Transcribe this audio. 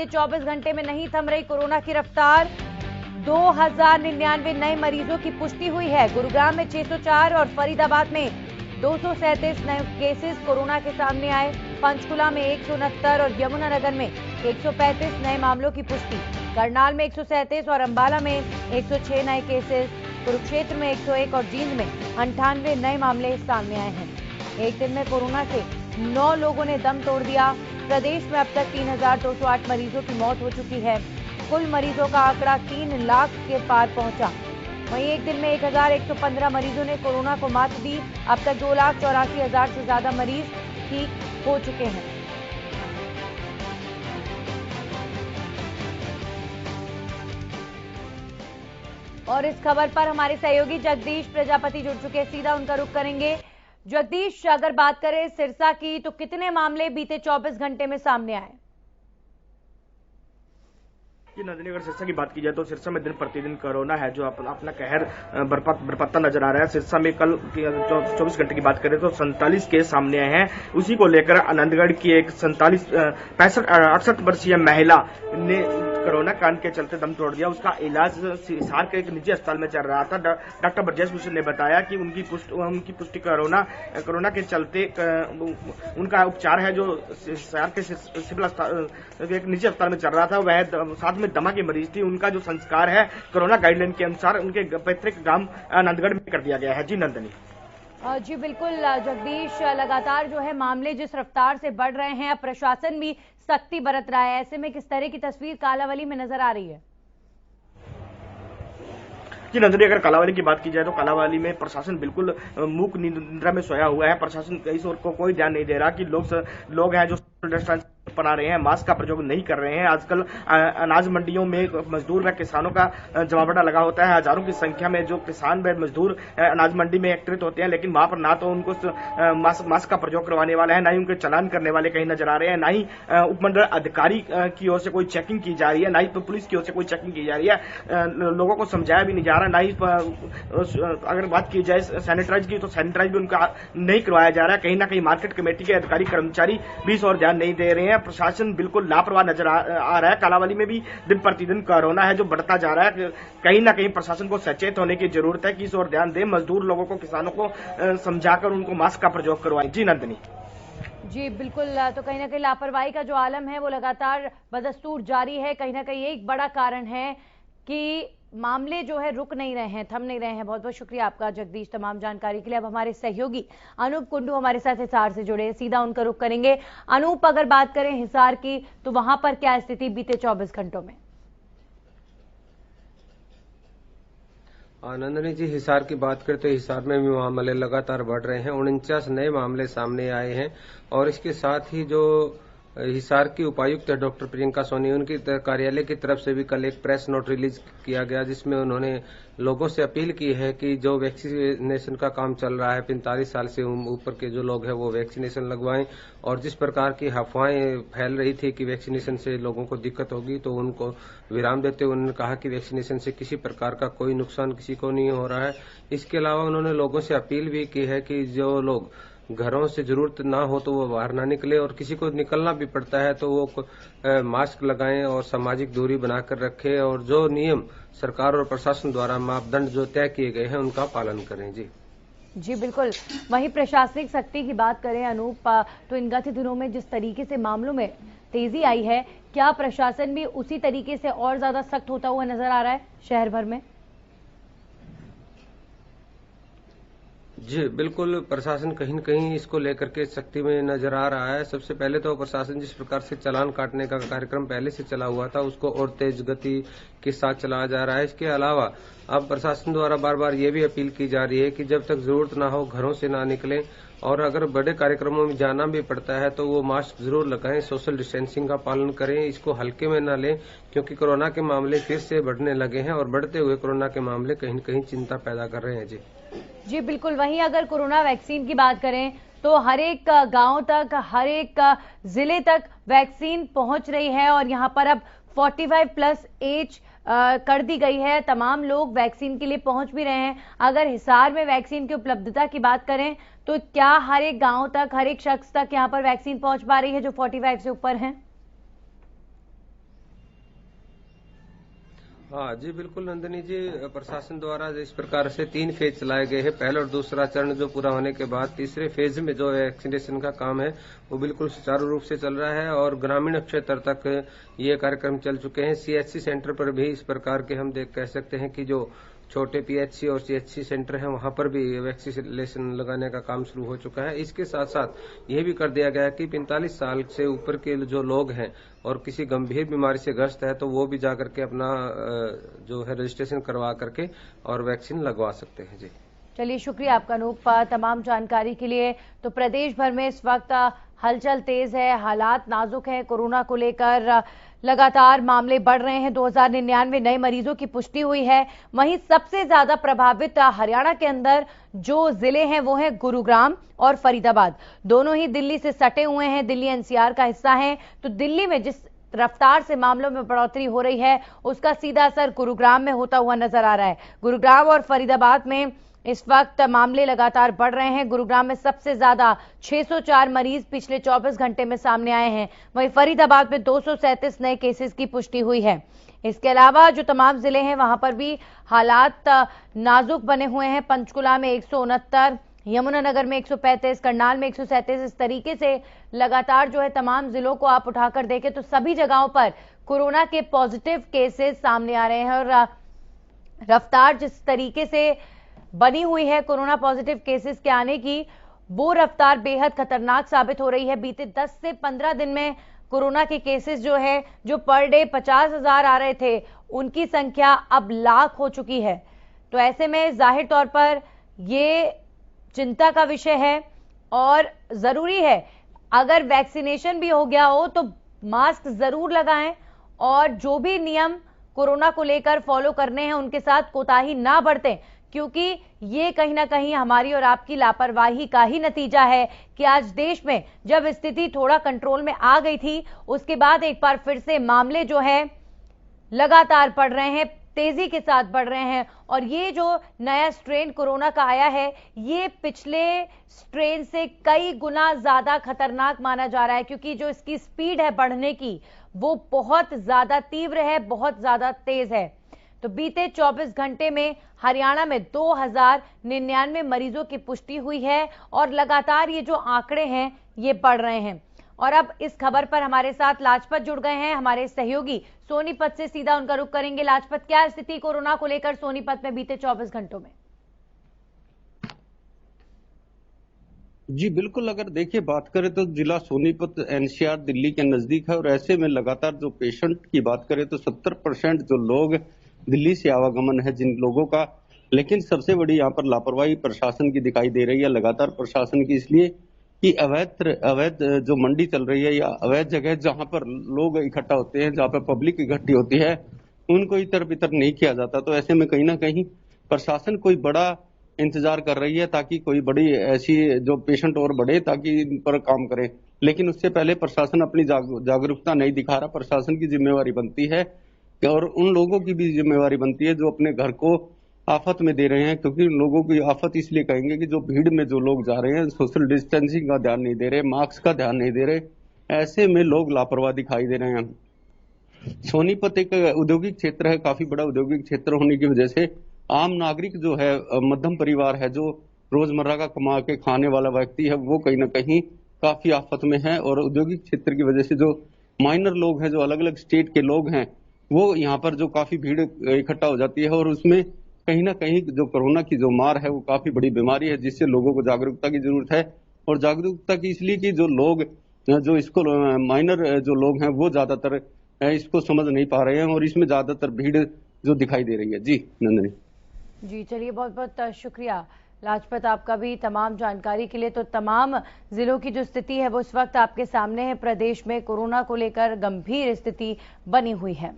बीते 24 घंटे में नहीं थम रही कोरोना की रफ्तार। 2099 नए मरीजों की पुष्टि हुई है। गुरुग्राम में 604 और फरीदाबाद में 237 नए केसेस कोरोना के सामने आए। पंचकुला में 169 और यमुनानगर में 135 नए मामलों की पुष्टि। करनाल में 137 और अंबाला में 106 नए केसेस। कुरुक्षेत्र में 101 और जींद में 98 नए मामले सामने आए हैं। एक दिन में कोरोना से 9 लोगों ने दम तोड़ दिया। प्रदेश में अब तक 3208 मरीजों की मौत हो चुकी है। कुल मरीजों का आंकड़ा 3 लाख के पार पहुंचा। वहीं एक दिन में 1115 मरीजों ने कोरोना को मात दी। अब तक 2,84,000 से ज्यादा मरीज ठीक हो चुके हैं। और इस खबर पर हमारे सहयोगी जगदीश प्रजापति जुड़ चुके हैं, सीधा उनका रुख करेंगे। जगदीश, अगर बात करें सिरसा की तो कितने मामले बीते 24 घंटे में सामने आए? नंदिनी, अगर सिरसा की बात की जाए तो सिरसा में दिन प्रतिदिन कोरोना है जो अपना कहर बरपता नजर आ रहा है। सिरसा में कल 24 घंटे की बात करें तो 47 केस सामने आए हैं। उसी को लेकर आनंदगढ़ की एक 68 वर्षीय महिला ने कोरोना कांड के चलते दम तोड़ दिया। उसका इलाज हिसार के एक निजी अस्पताल में चल रहा था। डॉक्टर ब्रजेश भूषण ने बताया कि उनकी पुष्टि कोरोना के चलते उनका उपचार है जो हिसार के सिविल अस्पताल एक निजी अस्पताल में चल रहा था। वह साथ में दमा की मरीज थी। उनका जो संस्कार है कोरोना गाइडलाइन के अनुसार उनके पैतृक गांव आनंदगढ़ में कर दिया गया है। जी नंदनी। जी बिल्कुल जगदीश, लगातार जो है मामले जिस रफ्तार से बढ़ रहे हैं, अब प्रशासन भी सख्ती बरत रहा है। ऐसे में किस तरह की तस्वीर कालावली में नजर आ रही है? जी नंदनी, अगर कालावली की बात की जाए तो कालावली में प्रशासन बिल्कुल मूक निद्रा में सोया हुआ है। प्रशासन इस ओर को कोई ध्यान नहीं दे रहा कि लोग हैं जो डिस्टेंस बना रहे हैं, मास्क का प्रयोग नहीं कर रहे हैं। आजकल अनाज मंडियों में मजदूर व किसानों का जमावड़ा लगा होता है। हजारों की संख्या में जो किसान व मजदूर अनाज मंडी में एकत्रित होते हैं, लेकिन वहां पर ना तो उनको मास्क का प्रयोग करवाने वाला है, ना ही उनके चालान करने वाले कहीं नजर आ रहे हैं, ना ही उपमंडल अधिकारी की ओर से कोई चेकिंग की जा रही है, ना ही पुलिस की ओर से कोई चेकिंग की जा रही है। लोगों को समझाया भी नहीं जा रहा। ना ही अगर बात की जाए सैनिटाइज की तो सैनिटाइज भी उनका नहीं करवाया जा रहा है। कहीं ना कहीं मार्केट कमेटी के अधिकारी कर्मचारी भी इस ओर ध्यान नहीं दे रहे हैं। प्रशासन बिल्कुल लापरवाह नजर आ रहा है। कालावली में भी दिन प्रतिदिन कोरोना है जो बढ़ता जा रहा है। कहीं ना कहीं प्रशासन को सचेत होने की जरूरत है कि इस ओर ध्यान दे, मजदूर लोगों को, किसानों को समझाकर उनको मास्क का प्रयोग करवाएं। जी नंदनी। जी बिल्कुल, तो कहीं ना कहीं लापरवाही का जो आलम है वो लगातार बदस्तूर जारी है। कहीं ना कहीं एक बड़ा कारण है कि मामले जो है रुक नहीं रहे हैं, थम नहीं रहे हैं। बहुत बहुत शुक्रिया आपका जगदीश तमाम जानकारी के लिए। अब हमारे सहयोगी अनूप कुंडू हमारे साथ हिसार से जुड़े, सीधा उनका रुख करेंगे। अनूप, अगर बात करें हिसार की तो वहां पर क्या स्थिति बीते 24 घंटों में? नंदनी जी, हिसार की बात करें तो हिसार में भी मामले लगातार बढ़ रहे हैं। 49 नए मामले सामने आए हैं और इसके साथ ही जो हिसार की उपायुक्त डॉक्टर प्रियंका सोनी, उनकी कार्यालय की तरफ से भी कल एक प्रेस नोट रिलीज किया गया जिसमें उन्होंने लोगों से अपील की है कि जो वैक्सीनेशन का काम चल रहा है 45 साल से ऊपर के जो लोग हैं वो वैक्सीनेशन लगवाएं। और जिस प्रकार की अफवाहें फैल रही थी कि वैक्सीनेशन से लोगों को दिक्कत होगी, तो उनको विराम देते हुए उन्होंने कहा कि वैक्सीनेशन से किसी प्रकार का कोई नुकसान किसी को नहीं हो रहा है। इसके अलावा उन्होंने लोगों से अपील भी की है कि जो लोग घरों से जरूरत ना हो तो वो बाहर ना निकले, और किसी को निकलना भी पड़ता है तो वो मास्क लगाएं और सामाजिक दूरी बनाकर रखें, और जो नियम सरकार और प्रशासन द्वारा मापदंड जो तय किए गए हैं उनका पालन करें। जी बिल्कुल। वहीं प्रशासनिक सख्ती की बात करें अनूप, तो इन गत दिनों में जिस तरीके से मामलों में तेजी आई है, क्या प्रशासन भी उसी तरीके से और ज्यादा सख्त होता हुआ नजर आ रहा है शहर भर में? जी बिल्कुल, प्रशासन कहीं न कहीं इसको लेकर के सख्ती में नजर आ रहा है। सबसे पहले तो प्रशासन जिस प्रकार से चालान काटने का कार्यक्रम पहले से चला हुआ था उसको और तेज गति के साथ चलाया जा रहा है। इसके अलावा अब प्रशासन द्वारा बार बार ये भी अपील की जा रही है कि जब तक जरूरत ना हो घरों से ना निकलें, और अगर बड़े कार्यक्रमों में जाना भी पड़ता है तो वो मास्क जरूर लगाएं, सोशल डिस्टेंसिंग का पालन करें, इसको हल्के में न लें, क्योंकि कोरोना के मामले फिर से बढ़ने लगे हैं और बढ़ते हुए कोरोना के मामले कहीं न कहीं चिंता पैदा कर रहे हैं। जी बिल्कुल। वहीं अगर कोरोना वैक्सीन की बात करें तो हर एक गांव तक, हर एक जिले तक वैक्सीन पहुंच रही है और यहां पर अब 45+ एज कर दी गई है। तमाम लोग वैक्सीन के लिए पहुंच भी रहे हैं। अगर हिसार में वैक्सीन की उपलब्धता की बात करें तो क्या हर एक गांव तक, हर एक शख्स तक यहां पर वैक्सीन पहुंच पा रही है जो 45 से ऊपर हैं? हाँ जी, बिल्कुल नंदिनी जी, प्रशासन द्वारा इस प्रकार से 3 फेज चलाए गए हैं। पहला और दूसरा चरण जो पूरा होने के बाद तीसरे फेज में जो वैक्सीनेशन का काम है वो बिल्कुल सुचारू रूप से चल रहा है और ग्रामीण क्षेत्र तक ये कार्यक्रम चल चुके हैं। सीएचसी सेंटर पर भी इस प्रकार के हम कह सकते हैं कि जो छोटे पीएचसी और सीएचसी सेंटर हैं वहां पर भी वैक्सीनेशन लगाने का काम शुरू हो चुका है। इसके साथ साथ यह भी कर दिया गया कि 45 साल से ऊपर के जो लोग हैं और किसी गंभीर बीमारी से ग्रस्त है तो वो भी जाकर के अपना जो है रजिस्ट्रेशन करवा करके और वैक्सीन लगवा सकते हैं। जी चलिए, शुक्रिया आपका अनूप तमाम जानकारी के लिए। तो प्रदेश भर में इस वक्त हलचल तेज है, हालात नाजुक है। कोरोना को लेकर लगातार मामले बढ़ रहे हैं। 2099 नए मरीजों की पुष्टि हुई है। वहीं सबसे ज्यादा प्रभावित हरियाणा के अंदर जो जिले हैं वो हैं गुरुग्राम और फरीदाबाद। दोनों ही दिल्ली से सटे हुए हैं, दिल्ली एनसीआर का हिस्सा हैं। तो दिल्ली में जिस रफ्तार से मामलों में बढ़ोतरी हो रही है उसका सीधा असर गुरुग्राम में होता हुआ नजर आ रहा है। गुरुग्राम और फरीदाबाद में इस वक्त मामले लगातार बढ़ रहे हैं। गुरुग्राम में सबसे ज्यादा 604 मरीज पिछले 24 घंटे में सामने आए हैं। वहीं फरीदाबाद में 237 नए केसेस की पुष्टि हुई है। इसके अलावा जो तमाम जिले हैं वहां पर भी हालात नाजुक बने हुए हैं। पंचकुला में 169, यमुनानगर में 135, करनाल में 137। इस तरीके से लगातार जो है तमाम जिलों को आप उठाकर देखें तो सभी जगहों पर कोरोना के पॉजिटिव केसेस सामने आ रहे हैं और रफ्तार जिस तरीके से बनी हुई है कोरोना पॉजिटिव केसेस के आने की, वो रफ्तार बेहद खतरनाक साबित हो रही है। बीते 10 से 15 दिन में कोरोना के केसेस जो है जो पर डे 50,000 आ रहे थे उनकी संख्या अब लाख हो चुकी है। तो ऐसे में जाहिर तौर पर ये चिंता का विषय है और जरूरी है अगर वैक्सीनेशन भी हो गया हो तो मास्क जरूर लगाएं और जो भी नियम कोरोना को लेकर फॉलो करने हैं उनके साथ कोताही ना बरतें, क्योंकि ये कहीं ना कहीं हमारी और आपकी लापरवाही का ही नतीजा है कि आज देश में जब स्थिति थोड़ा कंट्रोल में आ गई थी उसके बाद एक बार फिर से मामले जो है लगातार बढ़ रहे हैं, तेजी के साथ बढ़ रहे हैं। और ये जो नया स्ट्रेन कोरोना का आया है ये पिछले स्ट्रेन से कई गुना ज्यादा खतरनाक माना जा रहा है, क्योंकि जो इसकी स्पीड है बढ़ने की वो बहुत ज्यादा तीव्र है, बहुत ज्यादा तेज है। तो बीते 24 घंटे में हरियाणा में 2099 मरीजों की पुष्टि हुई है और लगातार ये जो आंकड़े हैं ये बढ़ रहे हैं। और अब इस खबर पर हमारे साथ लाजपत जुड़ गए हैं, हमारे सहयोगी सोनीपत से। सीधा उनका रुख करेंगे। लाजपत, क्या स्थिति कोरोना को लेकर सोनीपत में बीते 24 घंटों में? जी बिल्कुल, अगर देखिए बात करें तो जिला सोनीपत एनसीआर दिल्ली के नजदीक है और ऐसे में लगातार जो पेशेंट की बात करें तो 70% जो लोग दिल्ली से आवागमन है जिन लोगों का, लेकिन सबसे बड़ी यहाँ पर लापरवाही प्रशासन की दिखाई दे रही है। लगातार प्रशासन की इसलिए कि अवैध जो मंडी चल रही है या अवैध जगह जहाँ पर लोग इकट्ठा होते हैं, जहाँ पर पब्लिक इकट्ठी होती है, उनको इतर बितर नहीं किया जाता। तो ऐसे में कहीं ना कहीं प्रशासन कोई बड़ा इंतजार कर रही है ताकि कोई बड़ी ऐसी जो पेशेंट और बढ़े ताकि इन पर काम करे, लेकिन उससे पहले प्रशासन अपनी जागरूकता नहीं दिखा रहा। प्रशासन की जिम्मेवारी बनती है और उन लोगों की भी जिम्मेवारी बनती है जो अपने घर को आफत में दे रहे हैं, क्योंकि लोगों की आफत इसलिए कहेंगे कि जो भीड़ में जो लोग जा रहे हैं सोशल डिस्टेंसिंग का ध्यान नहीं दे रहे, मास्क का ध्यान नहीं दे रहे, ऐसे में लोग लापरवाह दिखाई दे रहे हैं। सोनीपत एक औद्योगिक क्षेत्र है, काफी बड़ा औद्योगिक क्षेत्र होने की वजह से आम नागरिक जो है, मध्यम परिवार है, जो रोजमर्रा का कमा के खाने वाला व्यक्ति है, वो कहीं ना कहीं काफी आफत में है। और औद्योगिक क्षेत्र की वजह से जो माइनर लोग हैं, जो अलग अलग स्टेट के लोग हैं, वो यहाँ पर जो काफी भीड़ इकट्ठा हो जाती है और उसमें कहीं ना कहीं जो कोरोना की जो मार है वो काफी बड़ी बीमारी है, जिससे लोगों को जागरूकता की जरूरत है। और जागरूकता की इसलिए कि जो लोग जो इसको माइनर जो लोग हैं वो ज्यादातर इसको समझ नहीं पा रहे हैं और इसमें ज्यादातर भीड़ जो दिखाई दे रही है। जी नंदिनी जी, चलिए, बहुत बहुत शुक्रिया लाजपत आपका भी तमाम जानकारी के लिए। तो तमाम जिलों की जो स्थिति है वो इस वक्त आपके सामने है। प्रदेश में कोरोना को लेकर गंभीर स्थिति बनी हुई है।